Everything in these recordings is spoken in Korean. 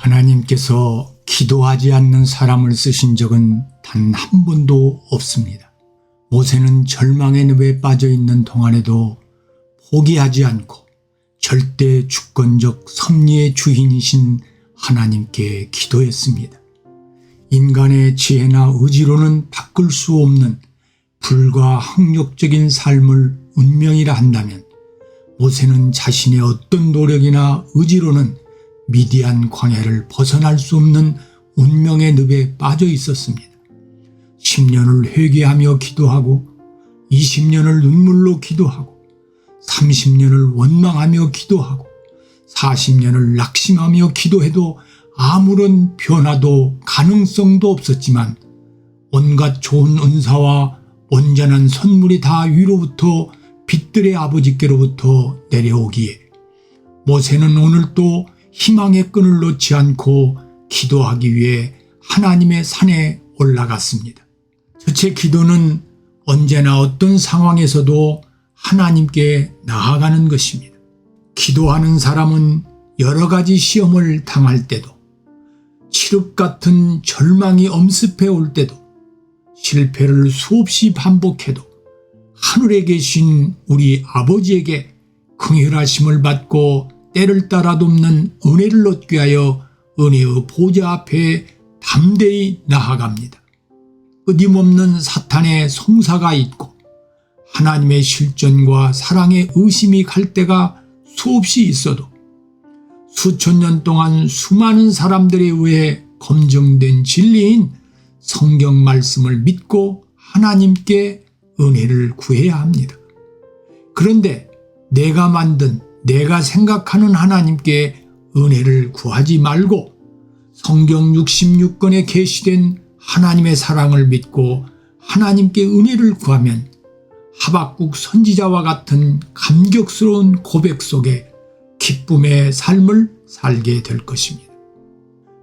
하나님께서 기도하지 않는 사람을 쓰신 적은 단 한 번도 없습니다. 모세는 절망의 늪에 빠져 있는 동안에도 포기하지 않고 절대 주권적 섭리의 주인이신 하나님께 기도했습니다. 인간의 지혜나 의지로는 바꿀 수 없는 불가항력적인 삶을 운명이라 한다면 모세는 자신의 어떤 노력이나 의지로는 미디안 광야를 벗어날 수 없는 운명의 늪에 빠져 있었습니다. 10년을 회개하며 기도하고 20년을 눈물로 기도하고 30년을 원망하며 기도하고 40년을 낙심하며 기도해도 아무런 변화도 가능성도 없었지만 온갖 좋은 은사와 온전한 선물이 다 위로부터 빛들의 아버지께로부터 내려오기에 모세는 오늘 또 희망의 끈을 놓지 않고 기도하기 위해 하나님의 산에 올라갔습니다. 첫째 기도는 언제나 어떤 상황에서도 하나님께 나아가는 것입니다. 기도하는 사람은 여러 가지 시험을 당할 때도 칠흑 같은 절망이 엄습해 올 때도 실패를 수없이 반복해도 하늘에 계신 우리 아버지에게 긍휼하심을 받고 때를 따라 돕는 은혜를 얻기 위하여 은혜의 보좌 앞에 담대히 나아갑니다. 끊임없는 사탄의 송사가 있고 하나님의 실존과 사랑의 의심이 갈 때가 수없이 있어도 수천 년 동안 수많은 사람들에 의해 검증된 진리인 성경 말씀을 믿고 하나님께 은혜를 구해야 합니다. 그런데 내가 만든 내가 생각하는 하나님께 은혜를 구하지 말고 성경 66권에 계시된 하나님의 사랑을 믿고 하나님께 은혜를 구하면 하박국 선지자와 같은 감격스러운 고백 속에 기쁨의 삶을 살게 될 것입니다.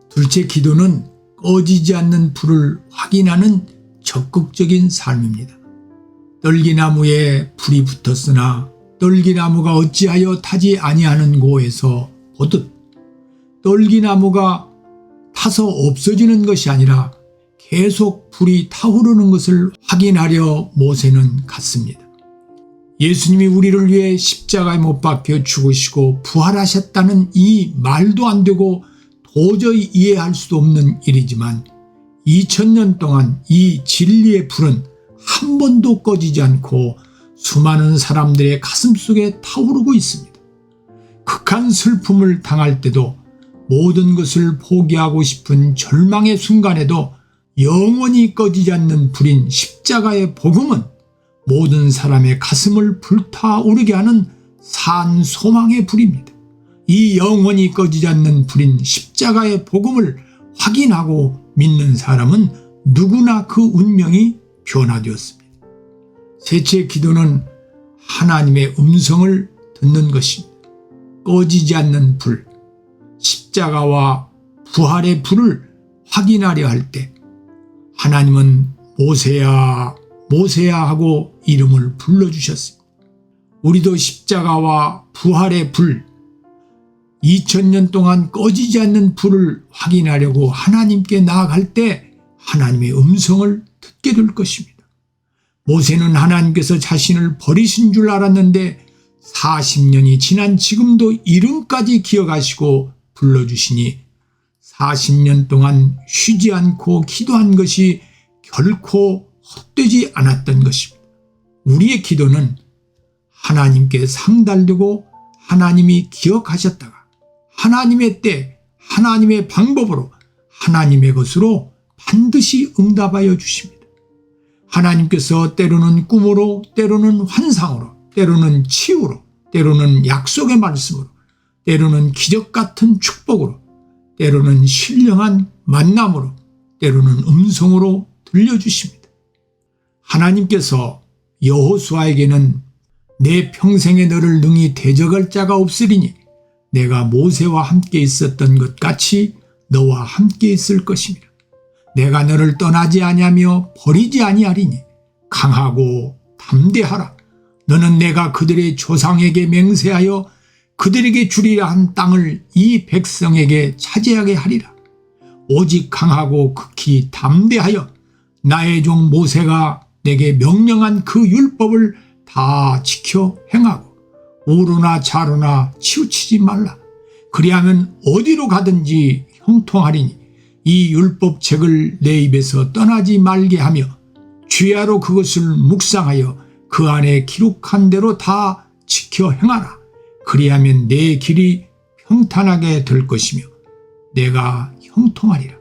둘째 기도는 꺼지지 않는 불을 확인하는 적극적인 삶입니다. 떨기나무에 불이 붙었으나 떨기나무가 어찌하여 타지 아니하는 고에서 보듯 떨기나무가 타서 없어지는 것이 아니라 계속 불이 타오르는 것을 확인하려 모세는 갔습니다. 예수님이 우리를 위해 십자가에 못 박혀 죽으시고 부활하셨다는 이 말도 안 되고 도저히 이해할 수도 없는 일이지만 2000년 동안 이 진리의 불은 한 번도 꺼지지 않고 수많은 사람들의 가슴 속에 타오르고 있습니다. 극한 슬픔을 당할 때도 모든 것을 포기하고 싶은 절망의 순간에도 영원히 꺼지지 않는 불인 십자가의 복음은 모든 사람의 가슴을 불타오르게 하는 산 소망의 불입니다. 이 영원히 꺼지지 않는 불인 십자가의 복음을 확인하고 믿는 사람은 누구나 그 운명이 변화되었습니다. 셋째 기도는 하나님의 음성을 듣는 것입니다. 꺼지지 않는 불, 십자가와 부활의 불을 확인하려 할 때 하나님은 모세야 모세야 하고 이름을 불러주셨습니다. 우리도 십자가와 부활의 불, 2000년 동안 꺼지지 않는 불을 확인하려고 하나님께 나아갈 때 하나님의 음성을 듣게 될 것입니다. 모세는 하나님께서 자신을 버리신 줄 알았는데 40년이 지난 지금도 이름까지 기억하시고 불러주시니 40년 동안 쉬지 않고 기도한 것이 결코 헛되지 않았던 것입니다. 우리의 기도는 하나님께 상달되고 하나님이 기억하셨다가 하나님의 때, 하나님의 방법으로 하나님의 것으로 반드시 응답하여 주십니다. 하나님께서 때로는 꿈으로, 때로는 환상으로, 때로는 치유로, 때로는 약속의 말씀으로, 때로는 기적 같은 축복으로, 때로는 신령한 만남으로, 때로는 음성으로 들려주십니다. 하나님께서 여호수아에게는 내 평생에 너를 능히 대적할 자가 없으리니 내가 모세와 함께 있었던 것 같이 너와 함께 있을 것입니다. 내가 너를 떠나지 아니하며 버리지 아니하리니 강하고 담대하라. 너는 내가 그들의 조상에게 맹세하여 그들에게 주리라 한 땅을 이 백성에게 차지하게 하리라. 오직 강하고 극히 담대하여 나의 종 모세가 내게 명령한 그 율법을 다 지켜 행하고 우로나 좌로나 치우치지 말라. 그리하면 어디로 가든지 형통하리니 이 율법책을 내 입에서 떠나지 말게 하며 주야로 그것을 묵상하여 그 안에 기록한 대로 다 지켜 행하라. 그리하면 내 길이 평탄하게 될 것이며 내가 형통하리라.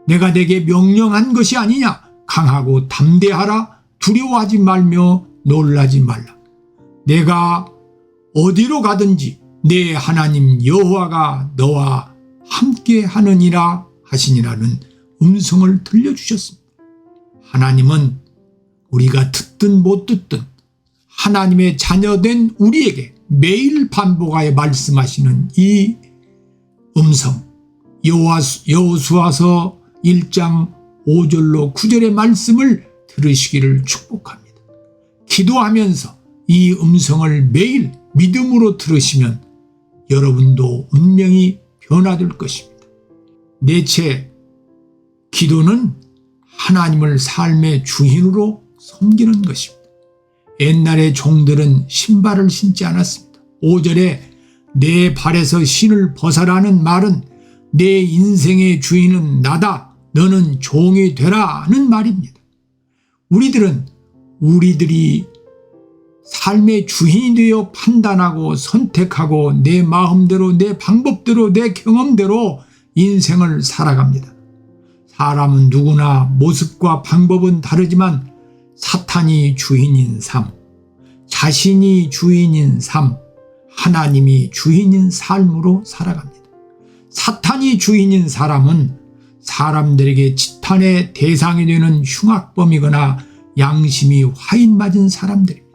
내가 내게 명령한 것이 아니냐. 강하고 담대하라. 두려워하지 말며 놀라지 말라. 내가 어디로 가든지 내 하나님 여호와가 너와 함께 하느니라 하시니라는 음성을 들려주셨습니다. 하나님은 우리가 듣든 못 듣든 하나님의 자녀된 우리에게 매일 반복하여 말씀하시는 이 음성, 여호수아서 1장 5절로 9절의 말씀을 들으시기를 축복합니다. 기도하면서 이 음성을 매일 믿음으로 들으시면 여러분도 운명이 변화될 것입니다. 넷째, 기도는 하나님을 삶의 주인으로 섬기는 것입니다. 옛날의 종들은 신발을 신지 않았습니다. 5절에 내 발에서 신을 벗어라는 말은 내 인생의 주인은 나다. 너는 종이 되라는 말입니다. 우리들이 삶의 주인이 되어 판단하고 선택하고 내 마음대로 내 방법대로 내 경험대로 인생을 살아갑니다. 사람은 누구나 모습과 방법은 다르지만 사탄이 주인인 삶, 자신이 주인인 삶, 하나님이 주인인 삶으로 살아갑니다. 사탄이 주인인 사람은 사람들에게 지탄의 대상이 되는 흉악범이거나 양심이 화인 맞은 사람들입니다.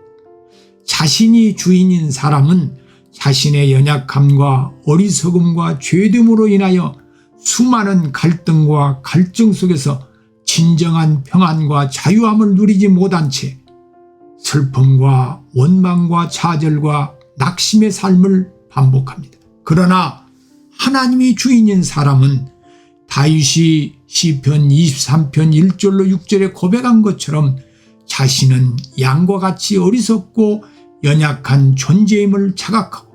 자신이 주인인 사람은 자신의 연약함과 어리석음과 죄됨으로 인하여 수많은 갈등과 갈증 속에서 진정한 평안과 자유함을 누리지 못한 채 슬픔과 원망과 좌절과 낙심의 삶을 반복합니다. 그러나 하나님이 주인인 사람은 다윗이 시편 23편 1절로 6절에 고백한 것처럼 자신은 양과 같이 어리석고 연약한 존재임을 자각하고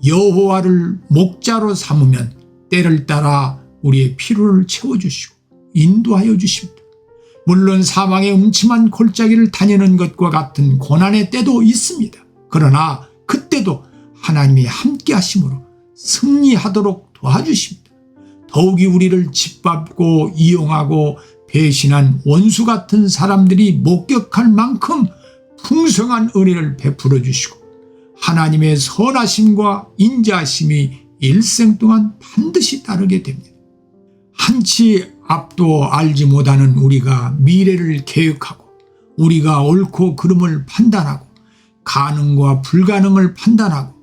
여호와를 목자로 삼으면 때를 따라 우리의 필요를 채워주시고 인도하여 주십니다. 물론 사망의 음침한 골짜기를 다니는 것과 같은 고난의 때도 있습니다. 그러나 그때도 하나님이 함께 하심으로 승리하도록 도와주십니다. 더욱이 우리를 짓밟고 이용하고 배신한 원수 같은 사람들이 목격할 만큼 풍성한 은혜를 베풀어 주시고 하나님의 선하심과 인자하심이 일생 동안 반드시 따르게 됩니다. 한치 앞도 알지 못하는 우리가 미래를 계획하고 우리가 옳고 그름을 판단하고 가능과 불가능을 판단하고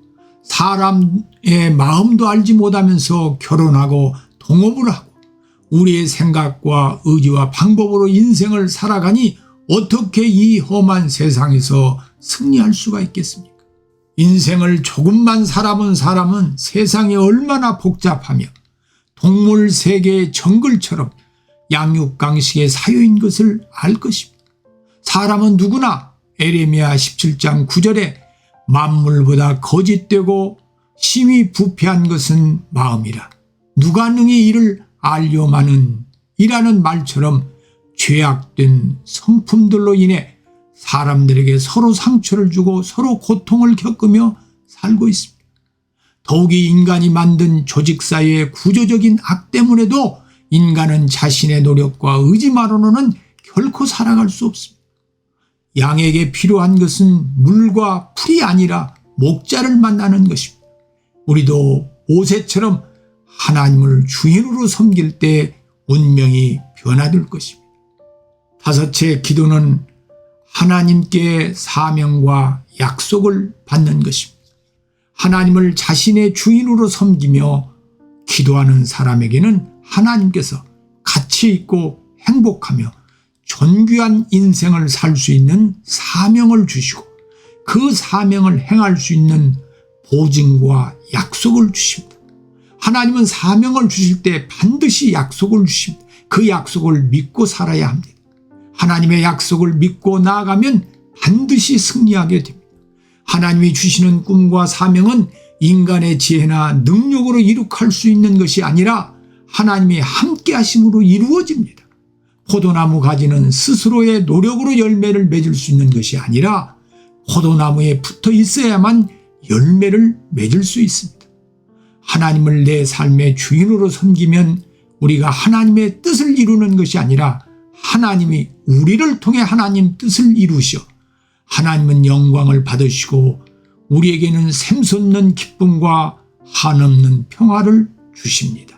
사람의 마음도 알지 못하면서 결혼하고 동업을 하고 우리의 생각과 의지와 방법으로 인생을 살아가니 어떻게 이 험한 세상에서 승리할 수가 있겠습니까? 인생을 조금만 살아본 사람은 세상이 얼마나 복잡하며 동물 세계의 정글처럼 양육강식의 사유인 것을 알 것입니다. 사람은 누구나 에레미야 17장 9절에 만물보다 거짓되고 심히 부패한 것은 마음이라 누가 능히 이를 알려마는 이라는 말처럼 죄악된 성품들로 인해 사람들에게 서로 상처를 주고 서로 고통을 겪으며 살고 있습니다. 더욱이 인간이 만든 조직사회의 구조적인 악 때문에도 인간은 자신의 노력과 의지만으로는 결코 살아갈 수 없습니다. 양에게 필요한 것은 물과 풀이 아니라 목자를 만나는 것입니다. 우리도 모세처럼 하나님을 주인으로 섬길 때 운명이 변화될 것입니다. 다섯째, 기도는 하나님께 사명과 약속을 받는 것입니다. 하나님을 자신의 주인으로 섬기며 기도하는 사람에게는 하나님께서 가치 있고 행복하며 존귀한 인생을 살 수 있는 사명을 주시고 그 사명을 행할 수 있는 보증과 약속을 주십니다. 하나님은 사명을 주실 때 반드시 약속을 주십니다. 그 약속을 믿고 살아야 합니다. 하나님의 약속을 믿고 나아가면 반드시 승리하게 됩니다. 하나님이 주시는 꿈과 사명은 인간의 지혜나 능력으로 이룩할 수 있는 것이 아니라 하나님이 함께 하심으로 이루어집니다. 포도나무 가지는 스스로의 노력으로 열매를 맺을 수 있는 것이 아니라 포도나무에 붙어 있어야만 열매를 맺을 수 있습니다. 하나님을 내 삶의 주인으로 섬기면 우리가 하나님의 뜻을 이루는 것이 아니라 하나님이 우리를 통해 하나님 뜻을 이루셔 하나님은 영광을 받으시고 우리에게는 샘솟는 기쁨과 한없는 평화를 주십니다.